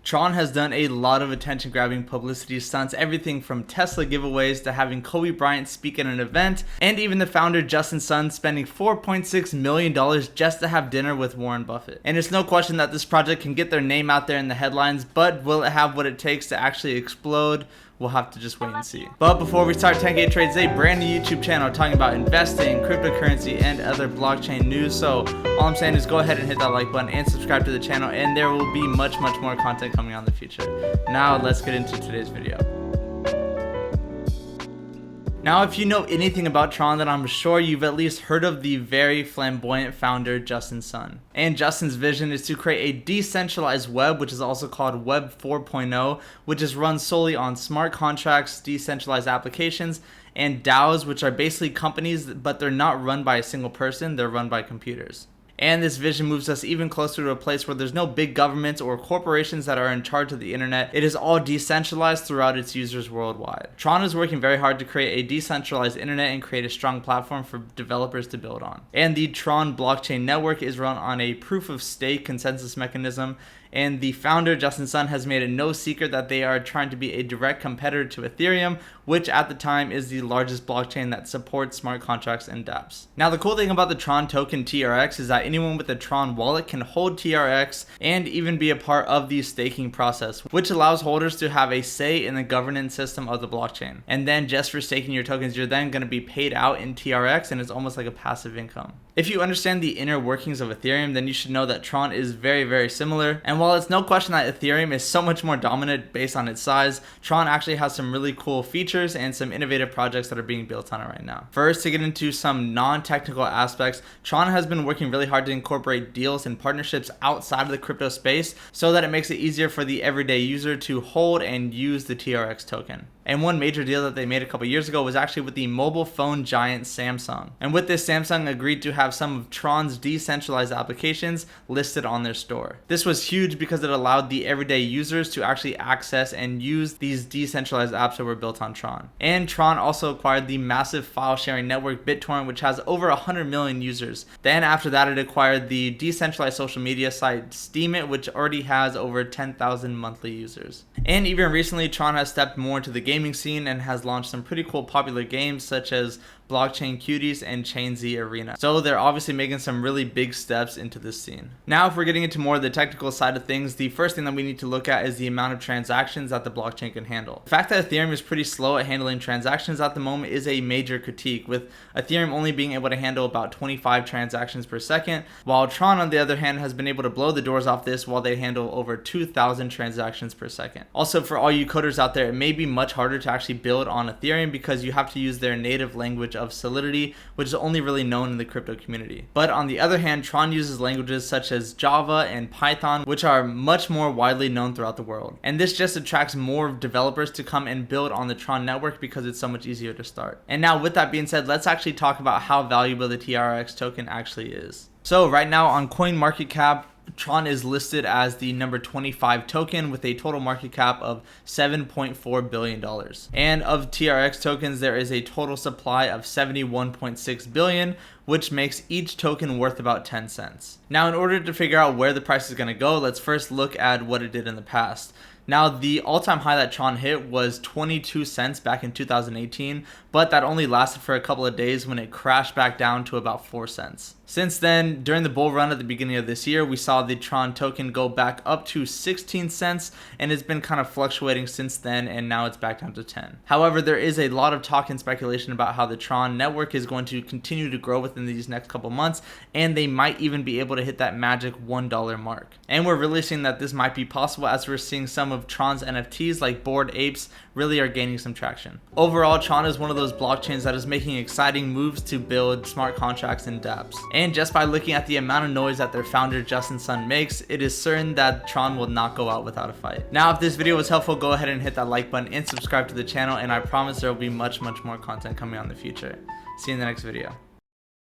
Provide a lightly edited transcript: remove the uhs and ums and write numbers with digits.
Tron has done a lot of attention-grabbing publicity stunts, everything from Tesla giveaways to having Kobe Bryant speak at an event, and even the founder Justin Sun spending $4.6 million just to have dinner with Warren Buffett. And it's no question that this project can get their name out there in the headlines, but will it have what it takes to actually explode? We'll have to just wait and see. But before we start 10K Trades, a brand new YouTube channel talking about investing, cryptocurrency, and other blockchain news. So all I'm saying is go ahead and hit that like button and subscribe to the channel, and there will be much more content coming on in the future. Now let's get into today's video. Now, if you know anything about Tron, then I'm sure you've at least heard of the very flamboyant founder, Justin Sun. And Justin's vision is to create a decentralized web, which is also called Web 4.0, which is run solely on smart contracts, decentralized applications, and DAOs, which are basically companies, but they're not run by a single person, they're run by computers. And this vision moves us even closer to a place where there's no big governments or corporations that are in charge of the internet. It is all decentralized throughout its users worldwide. Tron is working very hard to create a decentralized internet and create a strong platform for developers to build on. And the Tron blockchain network is run on a proof of stake consensus mechanism. And the founder, Justin Sun, has made it no secret that they are trying to be a direct competitor to Ethereum, which at the time is the largest blockchain that supports smart contracts and dApps. Now, the cool thing about the Tron token TRX is that anyone with a Tron wallet can hold TRX and even be a part of the staking process, which allows holders to have a say in the governance system of the blockchain. And then just for staking your tokens, you're then going to be paid out in TRX, and it's almost like a passive income. If you understand the inner workings of Ethereum, then you should know that Tron is very similar. And while it's no question that Ethereum is so much more dominant based on its size, Tron actually has some really cool features and some innovative projects that are being built on it right now. First, to get into some non-technical aspects, Tron has been working really hard to incorporate deals and partnerships outside of the crypto space so that it makes it easier for the everyday user to hold and use the TRX token. And one major deal that they made a couple years ago was actually with the mobile phone giant Samsung. And with this, Samsung agreed to have some of Tron's decentralized applications listed on their store. This was huge because it allowed the everyday users to actually access and use these decentralized apps that were built on Tron. And Tron also acquired the massive file sharing network BitTorrent, which has over 100 million users. Then after that, it acquired the decentralized social media site Steemit, which already has over 10,000 monthly users. And even recently, Tron has stepped more into the gaming scene and has launched some pretty cool popular games such as Blockchain Cuties and Chain Z Arena. So they're obviously making some really big steps into this scene. Now, if we're getting into more of the technical side of things, the first thing that we need to look at is the amount of transactions that the blockchain can handle. The fact that Ethereum is pretty slow at handling transactions at the moment is a major critique, with Ethereum only being able to handle about 25 transactions per second, while Tron, on the other hand, has been able to blow the doors off this while they handle over 2,000 transactions per second. Also, for all you coders out there, it may be much harder to actually build on Ethereum because you have to use their native language of Solidity, which is only really known in the crypto community. But on the other hand, Tron uses languages such as Java and Python, which are much more widely known throughout the world. And this just attracts more developers to come and build on the Tron network because it's so much easier to start. And now, with that being said, let's actually talk about how valuable the TRX token actually is. So right now on CoinMarketCap, Tron is listed as the number 25 token with a total market cap of $7.4 billion. And of TRX tokens, there is a total supply of 71.6 billion, which makes each token worth about 10 cents. Now, in order to figure out where the price is going to go, let's first look at what it did in the past. Now, the all-time high that Tron hit was 22 cents back in 2018, but that only lasted for a couple of days when it crashed back down to about 4 cents. Since then, during the bull run at the beginning of this year, we saw the Tron token go back up to 16 cents, and it's been kind of fluctuating since then, and now it's back down to 10. However, there is a lot of talk and speculation about how the Tron network is going to continue to grow within these next couple months, and they might even be able to hit that magic $1 mark. And we're really seeing that this might be possible as we're seeing some of Tron's NFTs like Bored Apes really are gaining some traction. Overall, Tron is one of those blockchains that is making exciting moves to build smart contracts and dApps. And just by looking at the amount of noise that their founder Justin Sun makes, it is certain that Tron will not go out without a fight. Now, if this video was helpful, go ahead and hit that like button and subscribe to the channel, and I promise there will be much more content coming on in the future. See you in the next video.